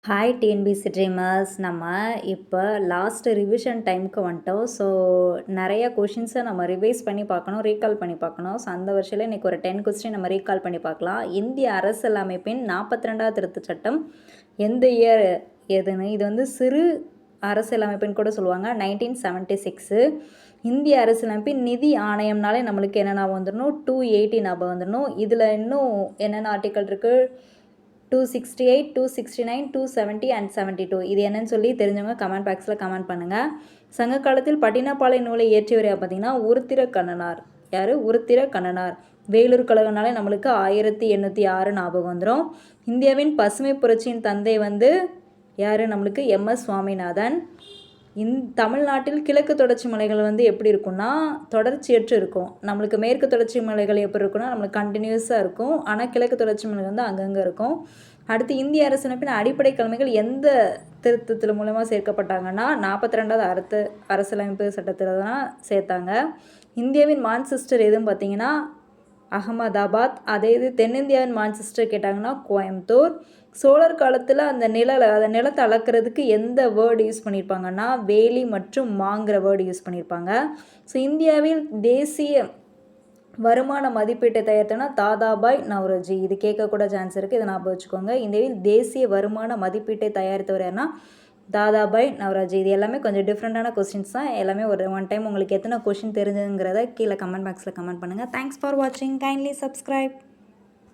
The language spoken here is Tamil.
Hi TNPSC dreamers. நம்ம இப்போ லாஸ்ட்டு ரிவிஷன் டைமுக்கு வந்துட்டோம். ஸோ நிறைய கொஷின்ஸை நம்ம ரிவைஸ் பண்ணி பார்க்கணும், ரீகால் பண்ணி பார்க்கணும். ஸோ அந்த வருஷத்தில் இன்றைக்கி ஒரு 10 கொஸ்டின் நம்ம ரீகால் பண்ணி பார்க்கலாம். இந்திய அரசியலமைப்பின் 42வது திருத்தச் சட்டம் எந்த இயர் எதுன்னு, இது வந்து சிறு அரசியலமைப்புன்னு கூட சொல்லுவாங்க. 1976. இந்திய அரசியலமைப்பின் நிதி ஆணையம்னாலே நம்மளுக்கு என்ன ஞாபகம் வந்துடணும்? 280 ஞாபகம் வந்துடணும். இதில் இன்னும் என்னென்ன ஆர்டிக்கல் இருக்குது? 268, 269, 270 அண்ட் 72. இது என்னன்னு சொல்லி தெரிஞ்சவங்க கமெண்ட் பாக்ஸில் கமெண்ட் பண்ணுங்கள். சங்க காலத்தில் பட்டினப்பாலை நூலை இயற்றியவர் பார்த்தீங்கன்னா உருத்திர கண்ணனார். யார்? உருத்திர கண்ணனார். வேலூர் கழகனாலே நம்மளுக்கு 1806 ஞாபகம் வந்துடும். இந்தியாவின் பசுமை புரட்சியின் தந்தை வந்து யார்? நம்மளுக்கு எம்எஸ் சுவாமிநாதன். தமிழ்நாட்டில் கிழக்கு தொடர்ச்சி மலைகள் வந்து எப்படி இருக்குன்னா தொடர்ச்சியற்று இருக்கும். நம்மளுக்கு மேற்கு தொடர்ச்சி மலைகள் எப்படி இருக்குன்னா நம்மளுக்கு கண்டினியூஸாக இருக்கும். ஆனால் கிழக்கு தொடர்ச்சி மலைகள் வந்து அங்கங்கே இருக்கும். அடுத்து இந்திய அரசியலமைப்பின் அடிப்படை கடமைகள் எந்த திருத்தத்தில் மூலமாக சேர்க்கப்பட்டாங்கன்னா 42வது அரசியலமைப்பு சட்டத்தில் தான் சேர்த்தாங்க. இந்தியாவின் மான்செஸ்டர் எதுன்னு பார்த்தீங்கன்னா அகமதாபாத். அதே இது தென்னிந்தியாவின் மான்செஸ்டர் கேட்டாங்கன்னா கோயம்புத்தூர். சோழர் காலத்தில் அந்த நிலத்தை அளக்கிறதுக்கு எந்த வேர்டு யூஸ் பண்ணியிருப்பாங்கன்னா வேலி மற்றும் மாங்கிற வேர்டு யூஸ் பண்ணியிருப்பாங்க. ஸோ இந்தியாவில் தேசிய வருமான மதிப்பீட்டை தயாரித்தோன்னா தாதாபாய் நவ்ரோஜி. இது கேட்கக்கூட சான்ஸ் இருக்குது, இதை ஞாபகம் வச்சுக்கோங்க. இந்தியாவில் தேசிய வருமான மதிப்பீட்டை தயாரித்தவர் யாருன்னா தாதாபாய் நவ்ரோஜி. இது எல்லாமே கொஞ்சம் டிஃப்ரெண்ட்டான கொஸ்டின்ஸ் தான். எல்லாமே ஒரு ஒன் டைம் உங்களுக்கு எத்தனை கொஸ்டின் தெரிஞ்சுங்கிறத கீழே கமெண்ட் பாக்ஸில் கமெண்ட் பண்ணுங்கள். தேங்க்ஸ் ஃபார் வாட்சிங். Kindly subscribe.